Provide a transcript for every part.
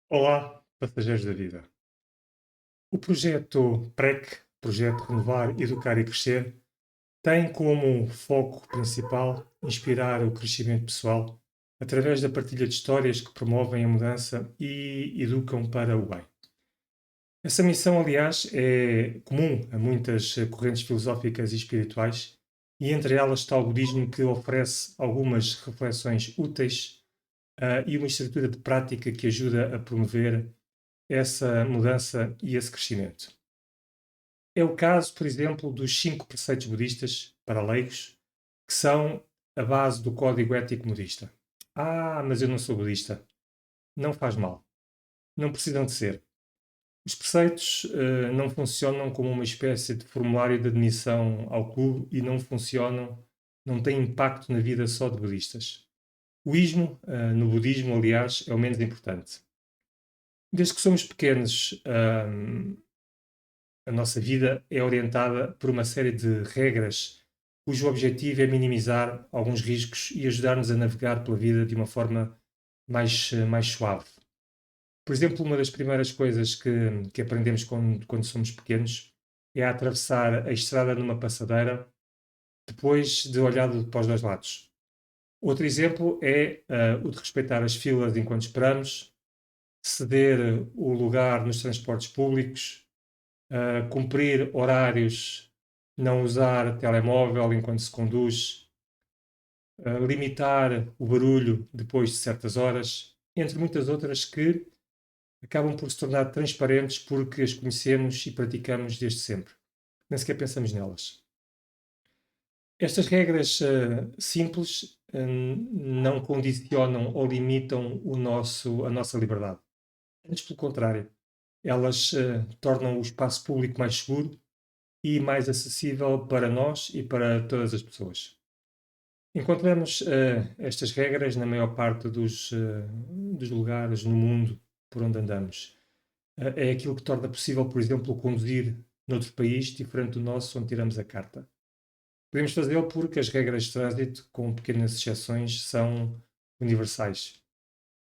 Olá, passageiros da vida. O projeto PREC, Projeto Renovar, Educar e Crescer, tem como foco principal inspirar o crescimento pessoal através da partilha de histórias que promovem a mudança e educam para o bem. Essa missão, aliás, é comum a muitas correntes filosóficas e espirituais, e entre elas está o budismo, que oferece algumas reflexões úteis e uma estrutura de prática que ajuda a promover essa mudança e esse crescimento. É o caso, por exemplo, dos 5 preceitos budistas para leigos, que são a base do código ético budista. Ah, mas eu não sou budista. Não faz mal. Não precisam de ser. Os preceitos não funcionam como uma espécie de formulário de admissão ao clube e não funcionam, não têm impacto na vida só de budistas. O ismo, no budismo, aliás, é o menos importante. Desde que somos pequenos, a nossa vida é orientada por uma série de regras cujo objetivo é minimizar alguns riscos e ajudar-nos a navegar pela vida de uma forma mais suave. Por exemplo, uma das primeiras coisas que aprendemos quando somos pequenos é a atravessar a estrada numa passadeira depois de olhar para os dois lados. Outro exemplo é o de respeitar as filas enquanto esperamos, ceder o lugar nos transportes públicos, cumprir horários, não usar telemóvel enquanto se conduz, limitar o barulho depois de certas horas, entre muitas outras que acabam por se tornar transparentes porque as conhecemos e praticamos desde sempre. Nem sequer pensamos nelas. Estas regras simples não condicionam ou limitam a nossa liberdade. Antes, pelo contrário, elas tornam o espaço público mais seguro e mais acessível para nós e para todas as pessoas. Encontramos estas regras na maior parte dos lugares no mundo por onde andamos. É aquilo que torna possível, por exemplo, conduzir noutro país diferente do nosso, onde tiramos a carta. Podemos fazê-lo porque as regras de trânsito, com pequenas exceções, são universais.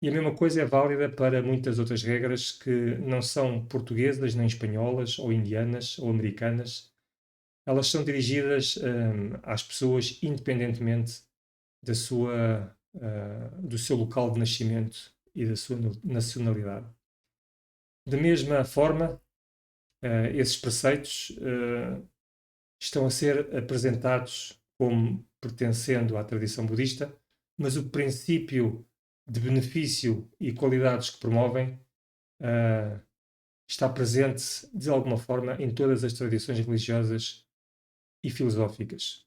E a mesma coisa é válida para muitas outras regras que não são portuguesas, nem espanholas, ou indianas, ou americanas. Elas são dirigidas às pessoas independentemente do seu local de nascimento e da sua nacionalidade. Da mesma forma, esses preceitos estão a ser apresentados como pertencendo à tradição budista, mas o princípio de benefício e qualidades que promovem uh, está presente de alguma forma em todas as tradições religiosas e filosóficas.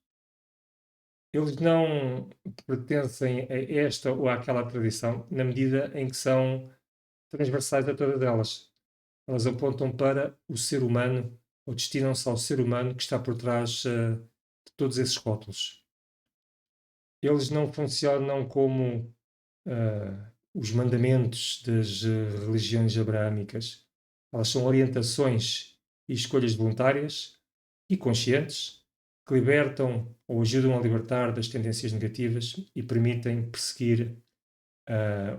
Eles não pertencem a esta ou àquela tradição na medida em que são transversais a todas elas. Elas apontam para o ser humano ou destinam-se ao ser humano que está por trás de todos esses rótulos. Eles não funcionam como os mandamentos das religiões abraâmicas. Elas são orientações e escolhas voluntárias e conscientes que libertam ou ajudam a libertar das tendências negativas e permitem perseguir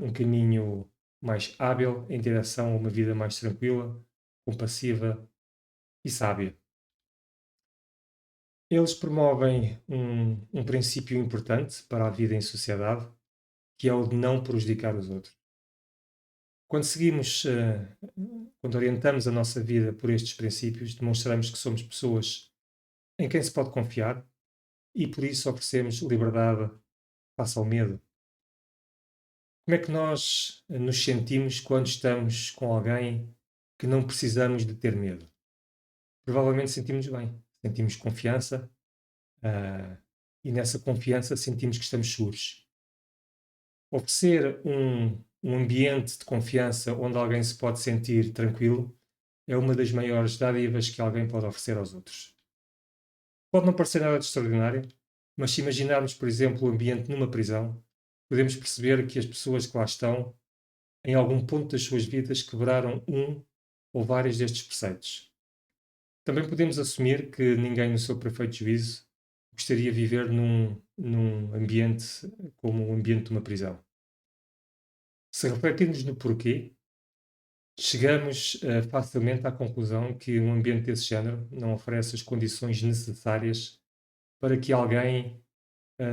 um caminho mais hábil em direção a uma vida mais tranquila, compassiva e sábia. Eles promovem um princípio importante para a vida em sociedade, que é o de não prejudicar os outros. Quando seguimos, quando orientamos a nossa vida por estes princípios, demonstramos que somos pessoas em quem se pode confiar e por isso oferecemos liberdade face ao medo. Como é que nós nos sentimos quando estamos com alguém que não precisamos de ter medo? Provavelmente sentimos bem, sentimos confiança, ah, e nessa confiança sentimos que estamos seguros. Oferecer um ambiente de confiança onde alguém se pode sentir tranquilo é uma das maiores dádivas que alguém pode oferecer aos outros. Pode não parecer nada de extraordinário, mas se imaginarmos, por exemplo, o ambiente numa prisão, podemos perceber que as pessoas que lá estão, em algum ponto das suas vidas, quebraram um ou vários destes preceitos. Também podemos assumir que ninguém, no seu perfeito juízo, gostaria de viver num ambiente como o ambiente de uma prisão. Se refletirmos no porquê, chegamos facilmente à conclusão que um ambiente desse género não oferece as condições necessárias para que alguém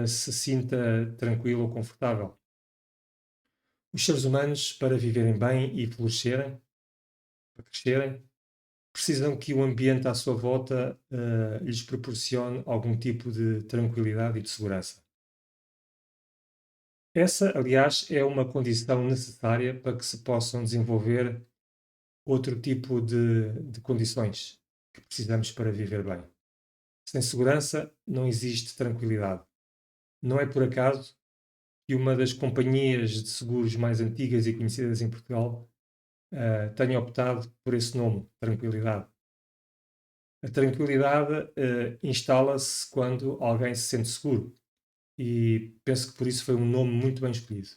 se sinta tranquilo ou confortável. Os seres humanos, para viverem bem e florescerem, para crescerem, precisam que o ambiente à sua volta lhes proporcione algum tipo de tranquilidade e de segurança. Essa, aliás, é uma condição necessária para que se possam desenvolver outro tipo de condições que precisamos para viver bem. Sem segurança não existe tranquilidade. Não é por acaso que uma das companhias de seguros mais antigas e conhecidas em Portugal tenha optado por esse nome, Tranquilidade. A tranquilidade instala-se quando alguém se sente seguro e penso que por isso foi um nome muito bem escolhido.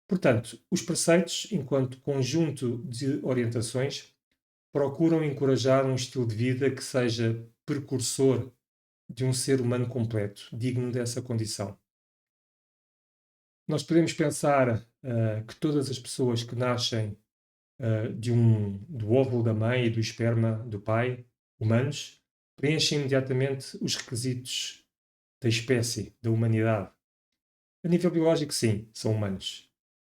Portanto, os preceitos, enquanto conjunto de orientações, procuram encorajar um estilo de vida que seja precursor de um ser humano completo, digno dessa condição. Nós podemos pensar que todas as pessoas que nascem do óvulo da mãe e do esperma do pai, humanos, preenchem imediatamente os requisitos da espécie, da humanidade. A nível biológico, sim, são humanos.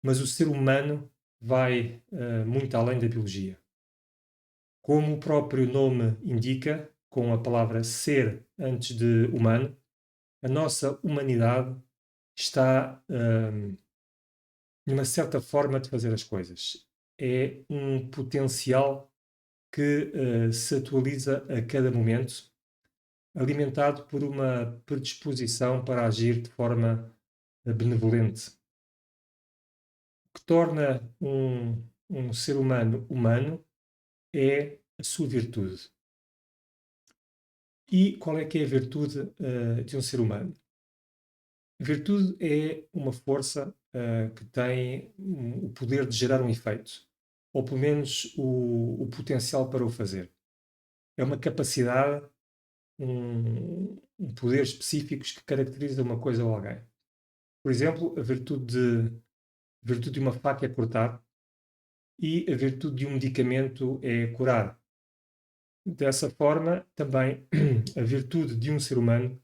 Mas o ser humano vai muito além da biologia. Como o próprio nome indica, com a palavra ser antes de humano, a nossa humanidade está numa certa forma de fazer as coisas. É um potencial que se atualiza a cada momento, alimentado por uma predisposição para agir de forma benevolente. O que torna um ser humano humano é a sua virtude. E qual é que é a virtude de um ser humano? A virtude é uma força que tem o poder de gerar um efeito, ou pelo menos o potencial para o fazer. É uma capacidade, um poder específicos que caracteriza uma coisa ou alguém. Por exemplo, a virtude de uma faca é cortar e a virtude de um medicamento é curar. Dessa forma, também a virtude de um ser humano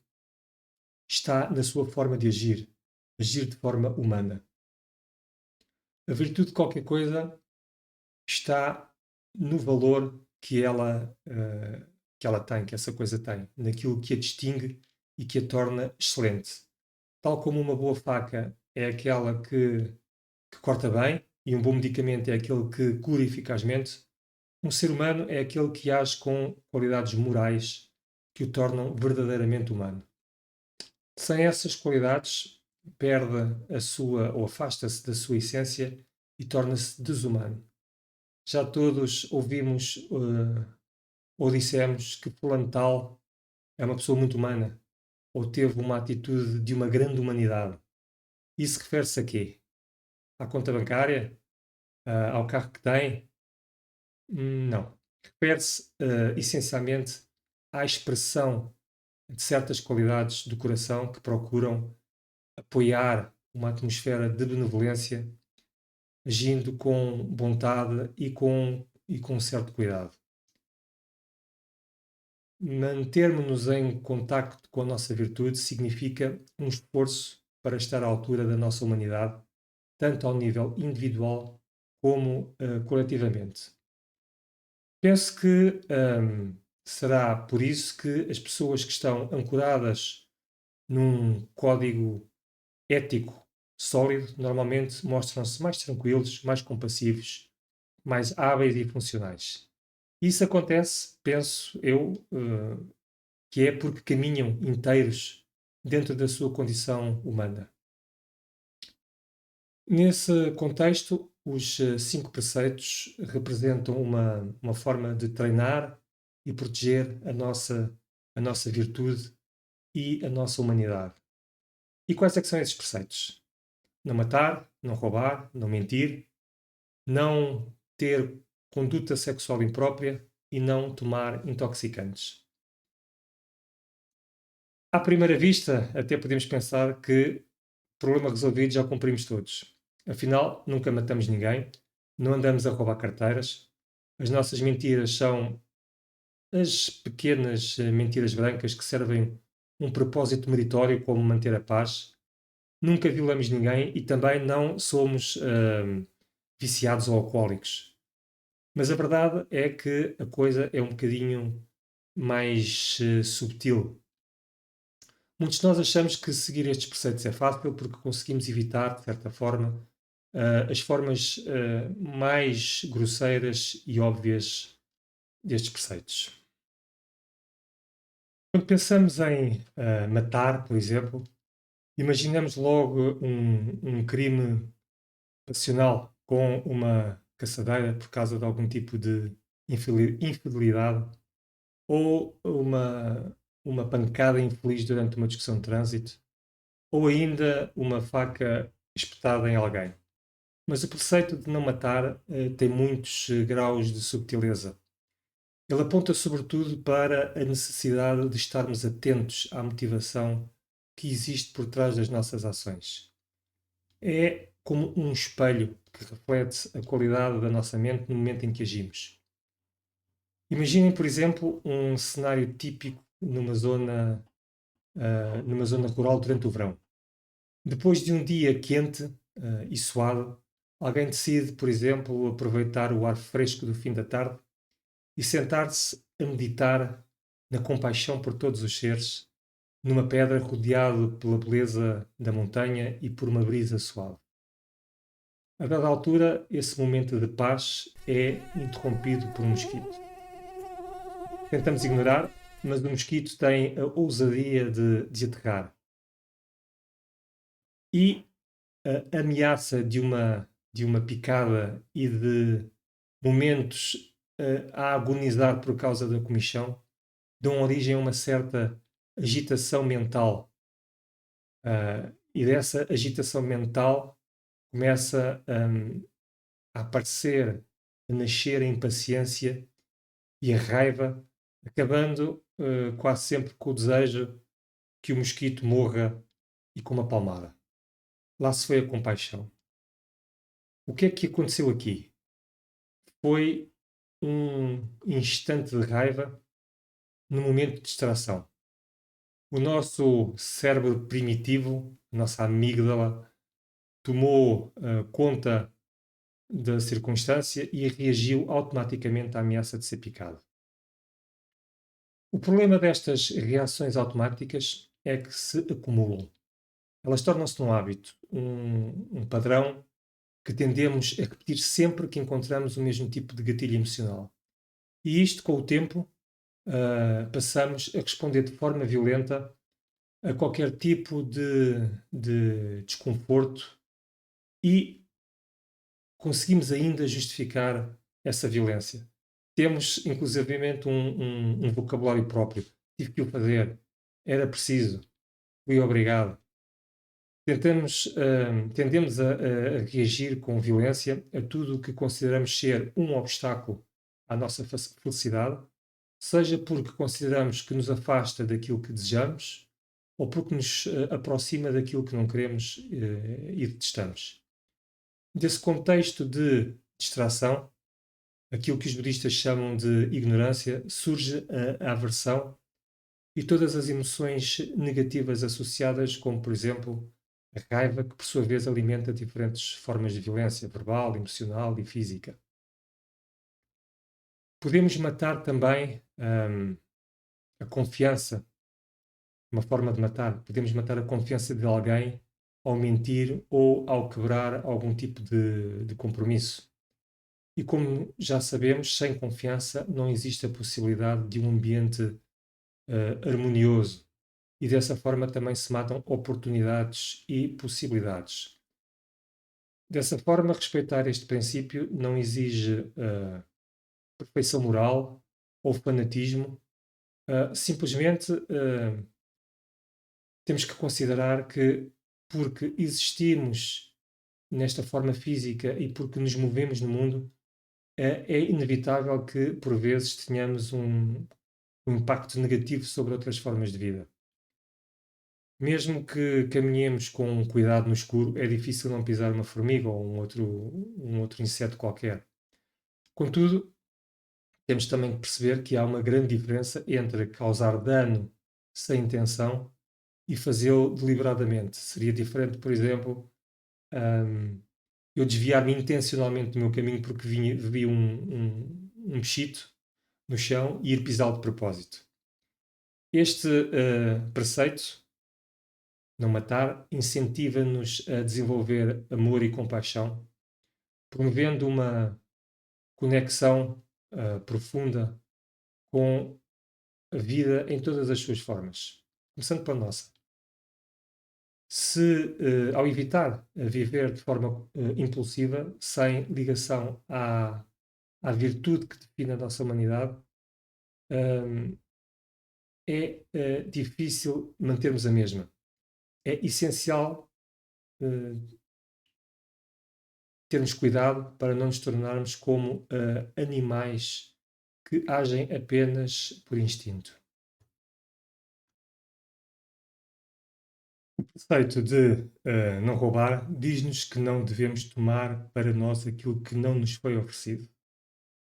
está na sua forma de agir, agir de forma humana. A virtude de qualquer coisa está no valor que ela tem, que essa coisa tem, naquilo que a distingue e que a torna excelente. Tal como uma boa faca é aquela que corta bem e um bom medicamento é aquele que cura eficazmente, um ser humano é aquele que age com qualidades morais que o tornam verdadeiramente humano. Sem essas qualidades, perde a sua ou afasta-se da sua essência e torna-se desumano. Já todos ouvimos ou dissemos que fulano tal é uma pessoa muito humana ou teve uma atitude de uma grande humanidade. Isso refere-se a quê? À conta bancária? Ao carro que tem? Não. Refere-se essencialmente à expressão de certas qualidades do coração que procuram apoiar uma atmosfera de benevolência, agindo com vontade e com certo cuidado. Mantermos-nos em contacto com a nossa virtude significa um esforço para estar à altura da nossa humanidade, tanto ao nível individual como coletivamente. Penso que será por isso que as pessoas que estão ancoradas num código ético sólido normalmente mostram-se mais tranquilos, mais compassivos, mais hábeis e funcionais. Isso acontece, penso eu, que é porque caminham inteiros dentro da sua condição humana. Nesse contexto, os 5 preceitos representam uma forma de treinar e proteger a nossa virtude e a nossa humanidade. E quais é que são esses preceitos? Não matar, não roubar, não mentir, não ter conduta sexual imprópria e não tomar intoxicantes. À primeira vista, até podemos pensar que problema resolvido, já cumprimos todos. Afinal, nunca matamos ninguém, não andamos a roubar carteiras, as nossas mentiras são as pequenas mentiras brancas que servem um propósito meritório como manter a paz. Nunca violamos ninguém e também não somos viciados ou alcoólicos. Mas a verdade é que a coisa é um bocadinho mais subtil. Muitos de nós achamos que seguir estes preceitos é fácil porque conseguimos evitar, de certa forma, as formas mais grosseiras e óbvias destes preceitos. Quando pensamos em matar, por exemplo, imaginamos logo um crime passional com uma caçadeira por causa de algum tipo de infidelidade ou uma pancada infeliz durante uma discussão de trânsito ou ainda uma faca espetada em alguém. Mas o preceito de não matar tem muitos graus de subtileza. Ele aponta sobretudo para a necessidade de estarmos atentos à motivação que existe por trás das nossas ações. É como um espelho que reflete a qualidade da nossa mente no momento em que agimos. Imaginem, por exemplo, um cenário típico numa zona rural durante o verão. Depois de um dia quente e suado, alguém decide, por exemplo, aproveitar o ar fresco do fim da tarde e sentar-se a meditar na compaixão por todos os seres, numa pedra rodeado pela beleza da montanha e por uma brisa suave. A dada altura, esse momento de paz é interrompido por um mosquito. Tentamos ignorar, mas o mosquito tem a ousadia de aterrar. E a ameaça de uma picada e de momentos a agonizar por causa da comichão dão origem a uma certa agitação mental. E dessa agitação mental começa a aparecer, a nascer a impaciência e a raiva, acabando quase sempre com o desejo que o mosquito morra e com uma palmada. Lá se foi a compaixão. O que é que aconteceu aqui? Foi um instante de raiva no momento de distração. O nosso cérebro primitivo, a nossa amígdala, tomou conta da circunstância e reagiu automaticamente à ameaça de ser picado. O problema destas reações automáticas é que se acumulam. Elas tornam-se num hábito, um padrão que tendemos a repetir sempre que encontramos o mesmo tipo de gatilho emocional. E isto, com o tempo, passamos a responder de forma violenta a qualquer tipo de desconforto e conseguimos ainda justificar essa violência. Temos, inclusivamente, um vocabulário próprio. Tive que o fazer, era preciso, fui obrigado. Tendemos a reagir com violência a tudo o que consideramos ser um obstáculo à nossa felicidade, seja porque consideramos que nos afasta daquilo que desejamos ou porque nos aproxima daquilo que não queremos e detestamos. Desse contexto de distração, aquilo que os budistas chamam de ignorância, surge a aversão e todas as emoções negativas associadas, como, por exemplo, a raiva, que por sua vez alimenta diferentes formas de violência verbal, emocional e física. Podemos matar também a confiança, uma forma de matar. Podemos matar a confiança de alguém ao mentir ou ao quebrar algum tipo de compromisso. E como já sabemos, sem confiança não existe a possibilidade de um ambiente harmonioso. E dessa forma também se matam oportunidades e possibilidades. Dessa forma, respeitar este princípio não exige perfeição moral ou fanatismo. Simplesmente temos que considerar que, porque existimos nesta forma física e porque nos movemos no mundo, é inevitável que, por vezes, tenhamos um impacto negativo sobre outras formas de vida. Mesmo que caminhemos com cuidado no escuro, é difícil não pisar uma formiga ou um outro inseto qualquer. Contudo, temos também que perceber que há uma grande diferença entre causar dano sem intenção e fazê-lo deliberadamente. Seria diferente, por exemplo, eu desviar-me intencionalmente do meu caminho porque vi um bichito no chão e ir pisá-lo de propósito. Este preceito, não matar, incentiva-nos a desenvolver amor e compaixão, promovendo uma conexão profunda com a vida em todas as suas formas, começando pela nossa. Se, ao evitar viver de forma impulsiva, sem ligação à virtude que define a nossa humanidade, é difícil mantermos a mesma. É essencial termos cuidado para não nos tornarmos como animais que agem apenas por instinto. O preceito de não roubar diz-nos que não devemos tomar para nós aquilo que não nos foi oferecido.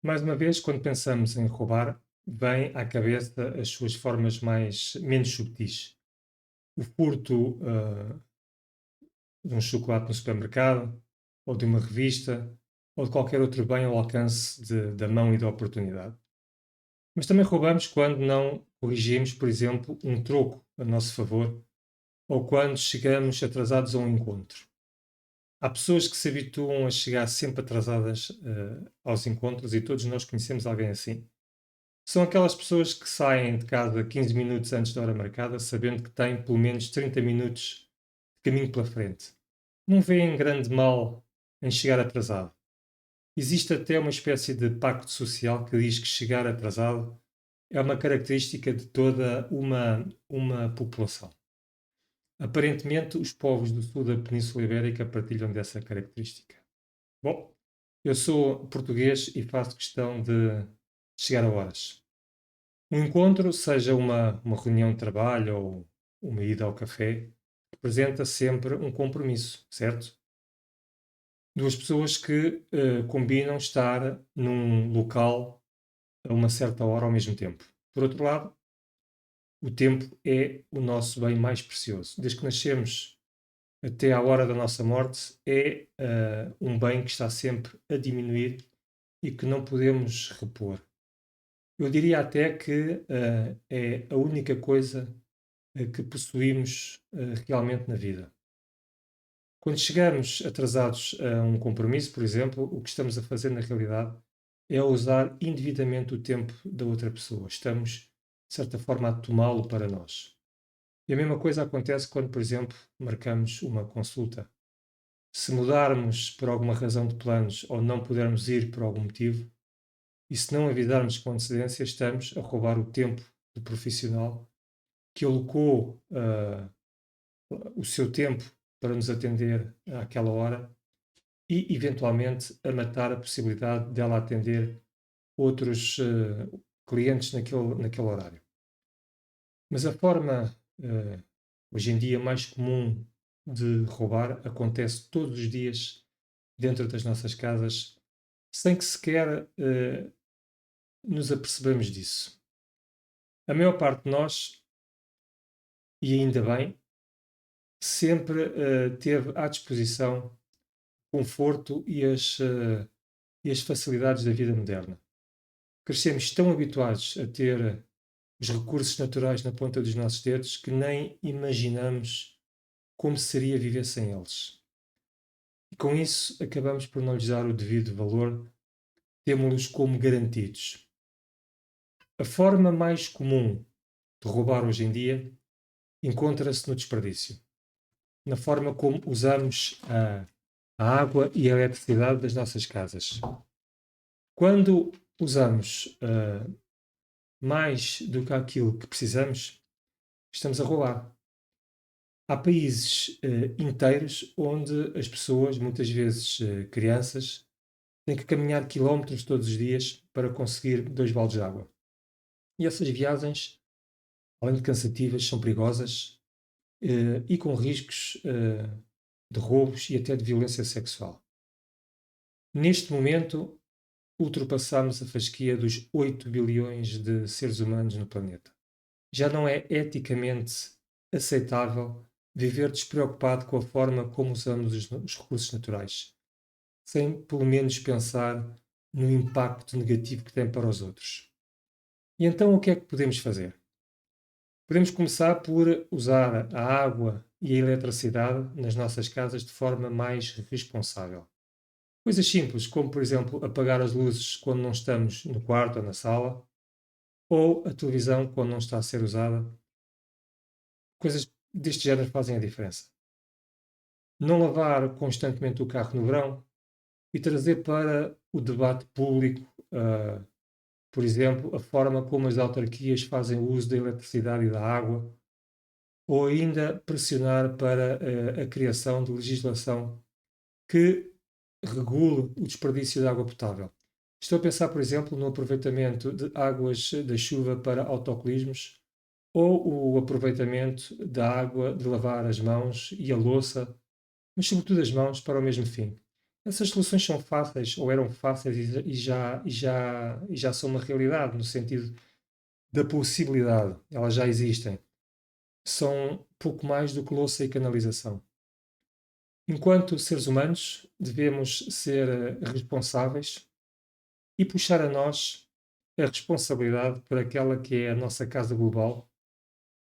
Mais uma vez, quando pensamos em roubar, vem à cabeça as suas formas menos subtis. O furto de um chocolate no supermercado, ou de uma revista, ou de qualquer outro bem ao alcance da mão e da oportunidade. Mas também roubamos quando não corrigimos, por exemplo, um troco a nosso favor, ou quando chegamos atrasados a um encontro. Há pessoas que se habituam a chegar sempre atrasadas aos encontros e todos nós conhecemos alguém assim. São aquelas pessoas que saem de casa 15 minutos antes da hora marcada, sabendo que têm pelo menos 30 minutos de caminho pela frente. Não veem grande mal em chegar atrasado. Existe até uma espécie de pacto social que diz que chegar atrasado é uma característica de toda uma população. Aparentemente, os povos do sul da Península Ibérica partilham dessa característica. Bom, eu sou português e faço questão de chegar a horas. Um encontro, seja uma reunião de trabalho ou uma ida ao café, representa sempre um compromisso, certo? Duas pessoas que combinam estar num local a uma certa hora ao mesmo tempo. Por outro lado, o tempo é o nosso bem mais precioso. Desde que nascemos até à hora da nossa morte, é um bem que está sempre a diminuir e que não podemos repor. Eu diria até que é a única coisa que possuímos realmente na vida. Quando chegamos atrasados a um compromisso, por exemplo, o que estamos a fazer na realidade é usar indevidamente o tempo da outra pessoa. Estamos, de certa forma, a tomá-lo para nós. E a mesma coisa acontece quando, por exemplo, marcamos uma consulta. Se mudarmos por alguma razão de planos ou não pudermos ir por algum motivo, e se não avisarmos com antecedência, estamos a roubar o tempo do profissional que alocou o seu tempo para nos atender àquela hora e, eventualmente, a matar a possibilidade dela atender outros clientes naquele horário. Mas a forma, hoje em dia, mais comum de roubar acontece todos os dias dentro das nossas casas, sem que sequer nos apercebamos disso. A maior parte de nós, e ainda bem, sempre teve à disposição o conforto e as facilidades da vida moderna. Crescemos tão habituados a ter os recursos naturais na ponta dos nossos dedos que nem imaginamos como seria viver sem eles. E com isso acabamos por não lhes dar o devido valor, temos-los como garantidos. A forma mais comum de roubar hoje em dia encontra-se no desperdício, na forma como usamos a água e a eletricidade das nossas casas. Quando usamos mais do que aquilo que precisamos, estamos a roubar. Há países inteiros onde as pessoas, muitas vezes crianças, têm que caminhar quilómetros todos os dias para conseguir 2 baldes de água. E essas viagens, além de cansativas, são perigosas. e com riscos de roubos e até de violência sexual. Neste momento, ultrapassamos a fasquia dos 8 bilhões de seres humanos no planeta. Já não é eticamente aceitável viver despreocupado com a forma como usamos os recursos naturais, sem pelo menos pensar no impacto negativo que tem para os outros. E então o que é que podemos fazer? Podemos começar por usar a água e a eletricidade nas nossas casas de forma mais responsável. Coisas simples, como por exemplo apagar as luzes quando não estamos no quarto ou na sala, ou a televisão quando não está a ser usada. Coisas deste género fazem a diferença. Não lavar constantemente o carro no verão e trazer para o debate público, por exemplo, a forma como as autarquias fazem uso da eletricidade e da água, ou ainda pressionar para a criação de legislação que regule o desperdício de água potável. Estou a pensar, por exemplo, no aproveitamento de águas da chuva para autocolismos ou o aproveitamento da água de lavar as mãos e a louça, mas sobretudo as mãos para o mesmo fim. Essas soluções são fáceis ou eram fáceis e já são uma realidade no sentido da possibilidade. Elas já existem. São pouco mais do que louça e canalização. Enquanto seres humanos, devemos ser responsáveis e puxar a nós a responsabilidade por aquela que é a nossa casa global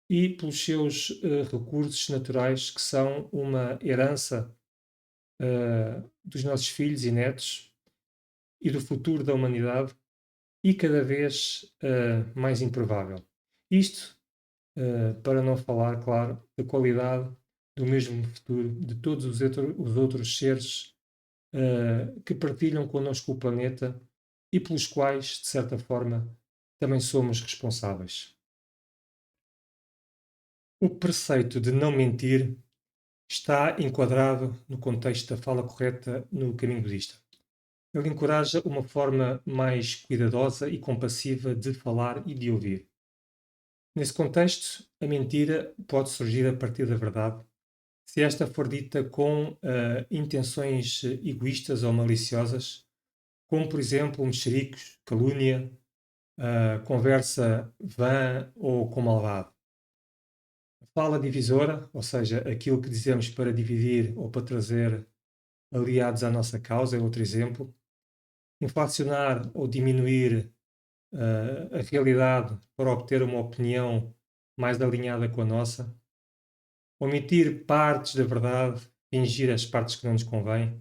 e pelos seus recursos naturais, que são uma herança dos nossos filhos e netos e do futuro da humanidade e cada vez mais improvável. Isto para não falar, claro, da qualidade do mesmo futuro de todos os outros seres que partilham connosco o planeta e pelos quais, de certa forma, também somos responsáveis. O preceito de não mentir está enquadrado no contexto da fala correta no caminho budista. Ele encoraja uma forma mais cuidadosa e compassiva de falar e de ouvir. Nesse contexto, a mentira pode surgir a partir da verdade, se esta for dita com intenções egoístas ou maliciosas, como por exemplo mexericos, calúnia, conversa vã ou com maldade. Fala divisora, ou seja, aquilo que dizemos para dividir ou para trazer aliados à nossa causa, é outro exemplo. Inflacionar ou diminuir a realidade para obter uma opinião mais alinhada com a nossa. Omitir partes da verdade, fingir as partes que não nos convêm.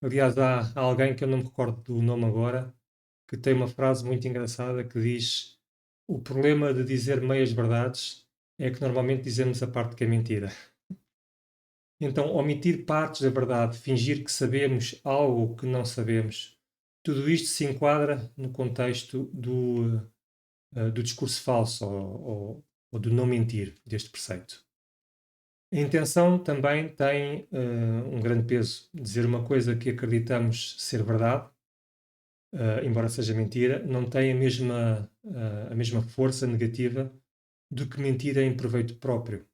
Aliás, há alguém que eu não me recordo do nome agora, que tem uma frase muito engraçada que diz: o problema de dizer meias verdades é que normalmente dizemos a parte que é mentira. Então, omitir partes da verdade, fingir que sabemos algo que não sabemos, tudo isto se enquadra no contexto do discurso falso ou do não mentir, deste preceito. A intenção também tem um grande peso. Dizer uma coisa que acreditamos ser verdade, embora seja mentira, não tem a mesma força negativa do que mentira em proveito próprio.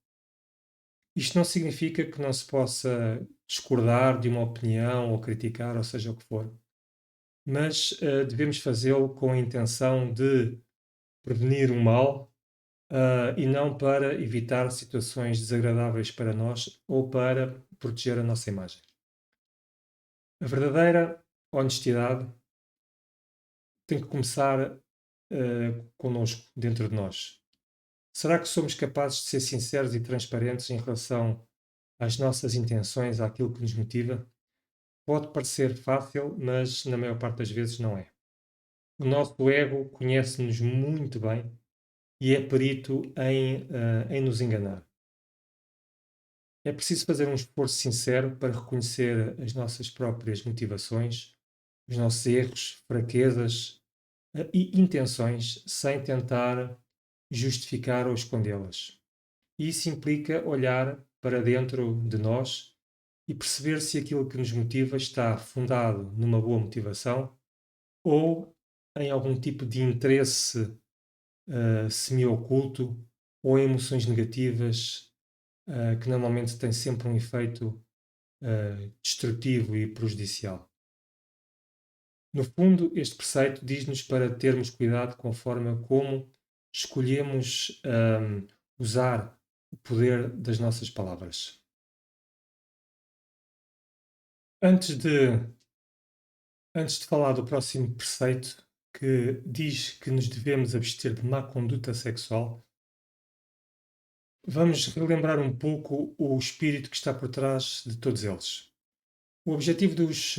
Isto não significa que não se possa discordar de uma opinião ou criticar, ou seja o que for, mas devemos fazê-lo com a intenção de prevenir o mal e não para evitar situações desagradáveis para nós ou para proteger a nossa imagem. A verdadeira honestidade tem que começar connosco, dentro de nós. Será que somos capazes de ser sinceros e transparentes em relação às nossas intenções, àquilo que nos motiva? Pode parecer fácil, mas na maior parte das vezes não é. O nosso ego conhece-nos muito bem e é perito em nos enganar. É preciso fazer um esforço sincero para reconhecer as nossas próprias motivações, os nossos erros, fraquezas e intenções, sem tentar justificar ou escondê-las. Isso implica olhar para dentro de nós e perceber se aquilo que nos motiva está fundado numa boa motivação ou em algum tipo de interesse semi-oculto ou em emoções negativas, que normalmente têm sempre um efeito destrutivo e prejudicial. No fundo, este preceito diz-nos para termos cuidado com a forma como escolhemos usar o poder das nossas palavras. Antes de, antes de falar do próximo preceito, que diz que nos devemos abster de má conduta sexual, vamos relembrar um pouco o espírito que está por trás de todos eles. O objetivo dos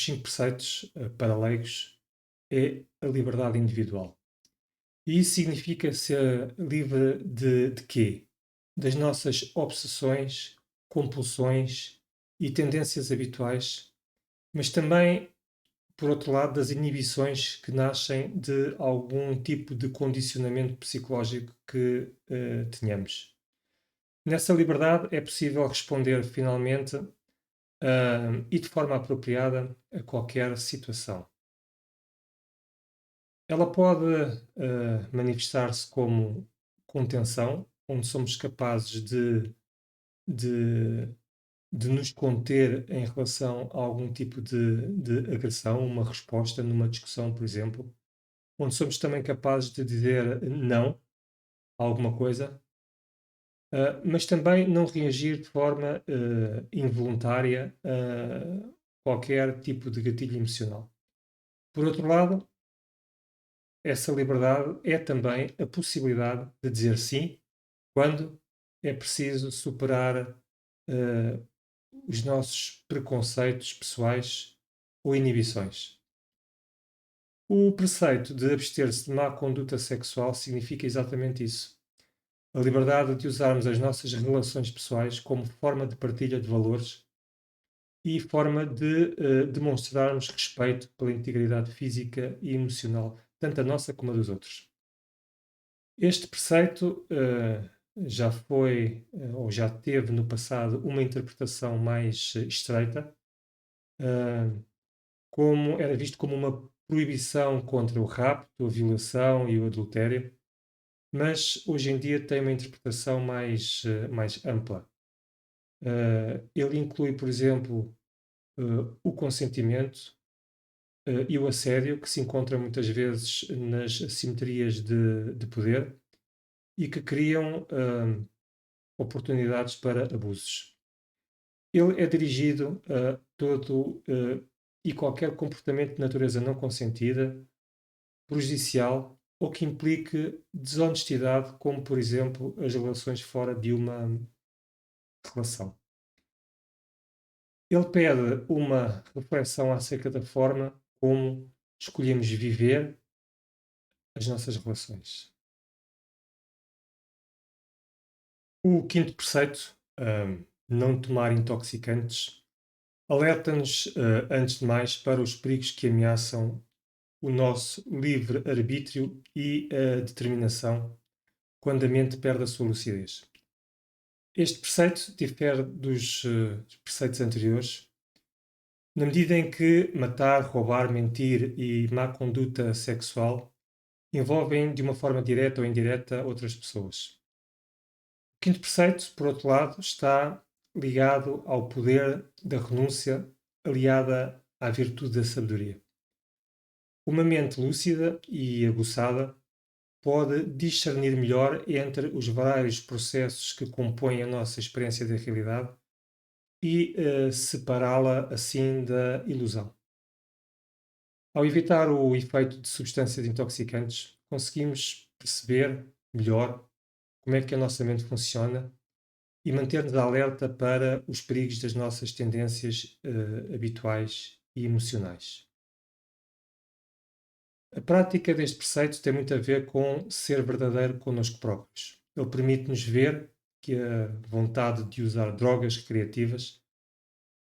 5 preceitos para leigos é a liberdade individual. E isso significa ser livre de quê? Das nossas obsessões, compulsões e tendências habituais, mas também, por outro lado, das inibições que nascem de algum tipo de condicionamento psicológico que tenhamos. Nessa liberdade é possível responder finalmente e de forma apropriada a qualquer situação. Ela pode manifestar-se como contenção, onde somos capazes de, de nos conter em relação a algum tipo de agressão, uma resposta numa discussão, por exemplo, onde somos também capazes de dizer não a alguma coisa, mas também não reagir de forma involuntária a qualquer tipo de gatilho emocional. Por outro lado, essa liberdade é também a possibilidade de dizer sim quando é preciso superar os nossos preconceitos pessoais ou inibições. O preceito de abster-se de má conduta sexual significa exatamente isso. A liberdade de usarmos as nossas relações pessoais como forma de partilha de valores e forma de demonstrarmos respeito pela integridade física e emocional, tanto a nossa como a dos outros. Este preceito já foi ou já teve no passado uma interpretação mais estreita, como era visto como uma proibição contra o rapto, a violação e o adultério, mas hoje em dia tem uma interpretação mais ampla. Ele inclui, por exemplo, o consentimento e o assédio, que se encontram muitas vezes nas assimetrias de poder e que criam oportunidades para abusos. Ele é dirigido a todo e qualquer comportamento de natureza não consentida, prejudicial ou que implique desonestidade, como por exemplo as relações fora de uma relação. Ele pede uma reflexão acerca da forma como escolhemos viver as nossas relações. O quinto preceito, não tomar intoxicantes, alerta-nos, antes de mais, para os perigos que ameaçam o nosso livre-arbítrio e a determinação quando a mente perde a sua lucidez. Este preceito difere dos preceitos anteriores, na medida em que matar, roubar, mentir e má conduta sexual envolvem de uma forma direta ou indireta outras pessoas. O quinto preceito, por outro lado, está ligado ao poder da renúncia aliada à virtude da sabedoria. Uma mente lúcida e aguçada pode discernir melhor entre os vários processos que compõem a nossa experiência da realidade e separá-la assim da ilusão. Ao evitar o efeito de substâncias intoxicantes, conseguimos perceber melhor como é que a nossa mente funciona e manter-nos alerta para os perigos das nossas tendências habituais e emocionais. A prática deste preceito tem muito a ver com ser verdadeiro connosco próprios. Ele permite-nos ver que a vontade de usar drogas recreativas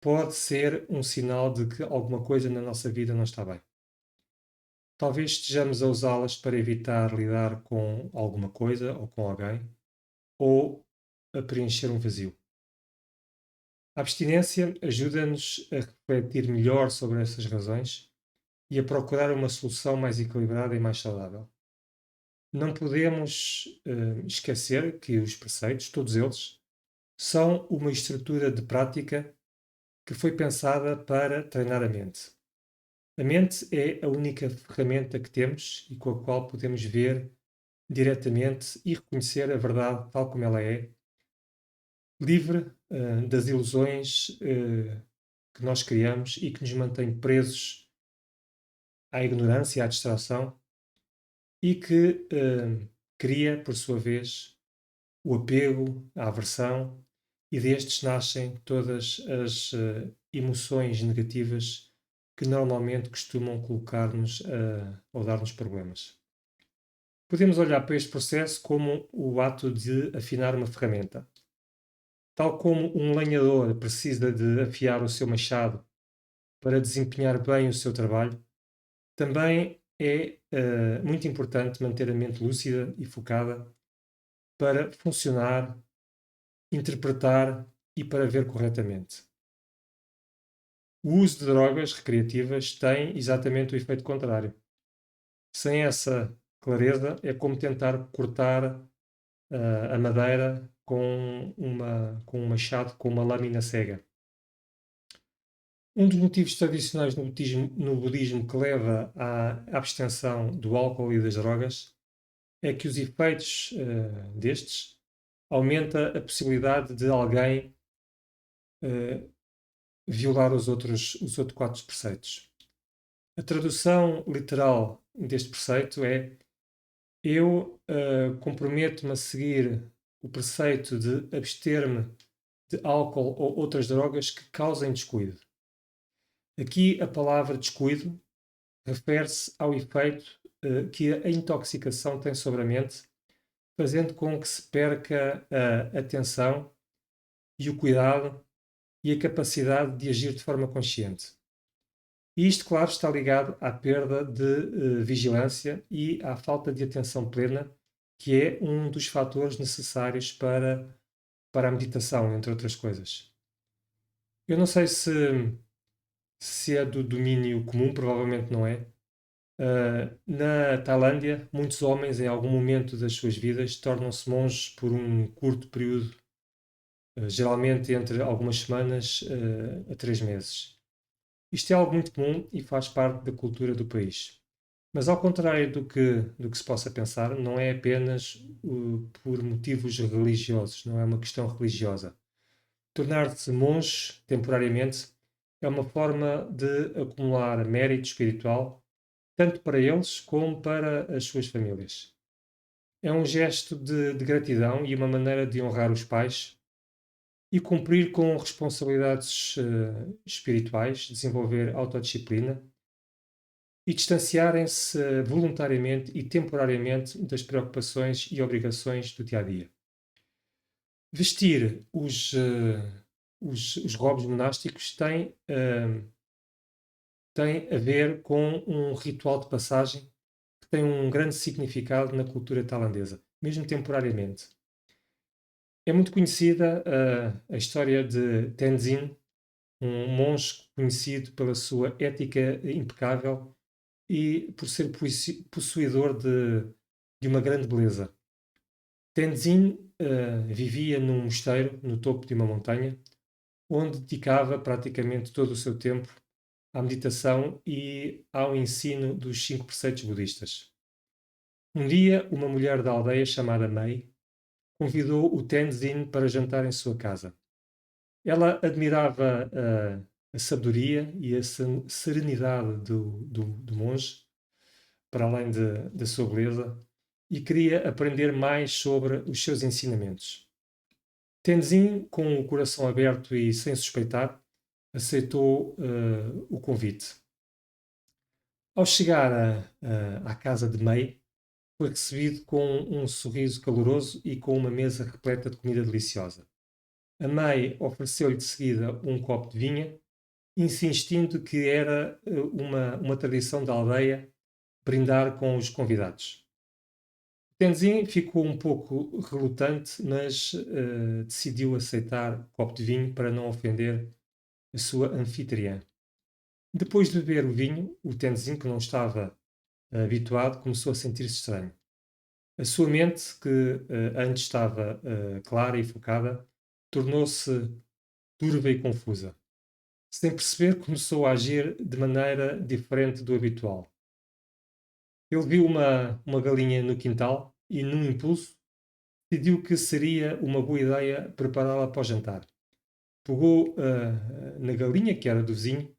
pode ser um sinal de que alguma coisa na nossa vida não está bem. Talvez estejamos a usá-las para evitar lidar com alguma coisa ou com alguém, ou a preencher um vazio. A abstinência ajuda-nos a refletir melhor sobre essas razões e a procurar uma solução mais equilibrada e mais saudável. não podemos esquecer que os preceitos, todos eles, são uma estrutura de prática que foi pensada para treinar a mente. A mente é a única ferramenta que temos e com a qual podemos ver diretamente e reconhecer a verdade tal como ela é, livre das ilusões que nós criamos e que nos mantém presos à ignorância, à distração e que cria, por sua vez, o apego, a aversão e destes nascem todas as emoções negativas que normalmente costumam colocar-nos ou dar-nos problemas. Podemos olhar para este processo como o ato de afinar uma ferramenta. Tal como um lenhador precisa de afiar o seu machado para desempenhar bem o seu trabalho, também é muito importante manter a mente lúcida e focada para funcionar, interpretar e para ver corretamente. O uso de drogas recreativas tem exatamente o efeito contrário. Sem essa clareza, é como tentar cortar a madeira com um machado, com uma lâmina cega. Um dos motivos tradicionais no budismo que leva à abstenção do álcool e das drogas é que os efeitos destes aumenta a possibilidade de alguém violar os outros quatro preceitos. A tradução literal deste preceito é: eu comprometo-me a seguir o preceito de abster-me de álcool ou outras drogas que causem descuido. Aqui a palavra descuido refere-se ao efeito que a intoxicação tem sobre a mente, fazendo com que se perca a atenção e o cuidado e a capacidade de agir de forma consciente. E isto, claro, está ligado à perda de vigilância e à falta de atenção plena, que é um dos fatores necessários para a meditação, entre outras coisas. Eu não sei se é do domínio comum, provavelmente não é. Na Tailândia, muitos homens, em algum momento das suas vidas, tornam-se monges por um curto período, geralmente entre algumas semanas a 3 meses. Isto é algo muito comum e faz parte da cultura do país. Mas, ao contrário do que se possa pensar, não é apenas por motivos religiosos, não é uma questão religiosa. Tornar-se monge temporariamente é uma forma de acumular mérito espiritual, tanto para eles como para as suas famílias. É um gesto de gratidão e uma maneira de honrar os pais e cumprir com responsabilidades espirituais, desenvolver autodisciplina e distanciarem-se voluntariamente e temporariamente das preocupações e obrigações do dia a dia. Vestir os robos monásticos tem a ver com um ritual de passagem que tem um grande significado na cultura tailandesa, mesmo temporariamente. É muito conhecida a história de Tenzin, um monge conhecido pela sua ética impecável e por ser possuidor de uma grande beleza. Tenzin vivia num mosteiro no topo de uma montanha, onde dedicava praticamente todo o seu tempo à meditação e ao ensino dos 5 preceitos budistas. Um dia, uma mulher da aldeia chamada Mei convidou o Tenzin para jantar em sua casa. Ela admirava a sabedoria e a serenidade do monge, para além da sua beleza, e queria aprender mais sobre os seus ensinamentos. Tenzin, com o coração aberto e sem suspeitar, aceitou o convite. Ao chegar à casa de Mei, foi recebido com um sorriso caloroso e com uma mesa repleta de comida deliciosa. A Mei ofereceu-lhe de seguida um copo de vinho, insistindo que era uma tradição da aldeia brindar com os convidados. Tenzin ficou um pouco relutante, mas decidiu aceitar o copo de vinho para não ofender a sua anfitriã. Depois de beber o vinho, o Tenzin, que não estava habituado, começou a sentir-se estranho. A sua mente, que antes estava clara e focada, tornou-se turva e confusa. Sem perceber, começou a agir de maneira diferente do habitual. Ele viu uma galinha no quintal e, num impulso, decidiu que seria uma boa ideia prepará-la para o jantar. Pegou na galinha, que era do vizinho,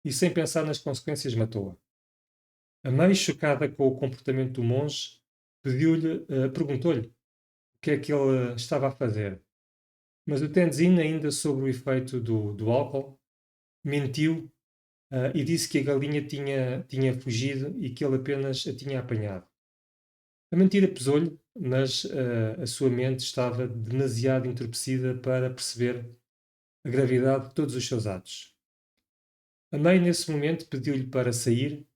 e, sem pensar nas consequências, matou-a. A mãe, chocada com o comportamento do monge, perguntou-lhe o que é que ele estava a fazer. Mas o Tenzin, ainda sob o efeito do álcool, mentiu e disse que a galinha tinha fugido e que ele apenas a tinha apanhado. A mentira pesou-lhe, mas a sua mente estava demasiado entorpecida para perceber a gravidade de todos os seus atos. A mãe, nesse momento, pediu-lhe para sair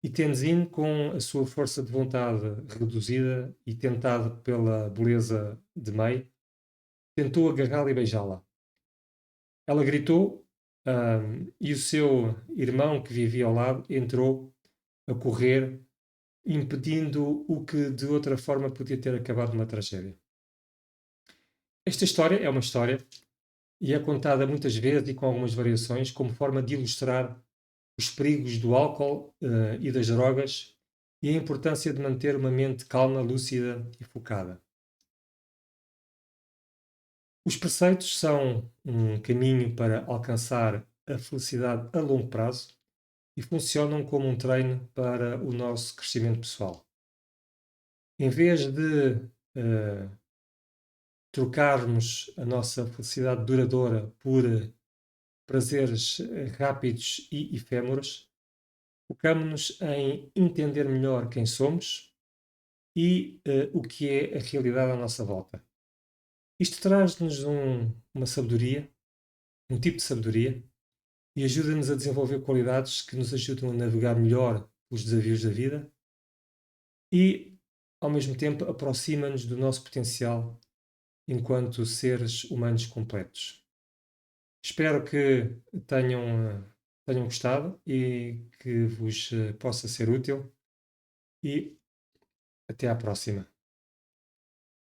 e Tenzin, com a sua força de vontade reduzida e tentado pela beleza de Mei, tentou agarrá-la e beijá-la. Ela gritou, e o seu irmão, que vivia ao lado, entrou a correr, impedindo o que de outra forma podia ter acabado numa tragédia. Esta história é uma história e é contada muitas vezes e com algumas variações como forma de ilustrar os perigos do álcool e das drogas e a importância de manter uma mente calma, lúcida e focada. Os preceitos são um caminho para alcançar a felicidade a longo prazo e funcionam como um treino para o nosso crescimento pessoal. Em vez de trocarmos a nossa felicidade duradoura por prazeres rápidos e efêmeros, focamos-nos em entender melhor quem somos e o que é a realidade à nossa volta. Isto traz-nos uma sabedoria, um tipo de sabedoria, e ajuda-nos a desenvolver qualidades que nos ajudam a navegar melhor os desafios da vida e, ao mesmo tempo, aproxima-nos do nosso potencial enquanto seres humanos completos. Espero que tenham gostado e que vos possa ser útil e até à próxima.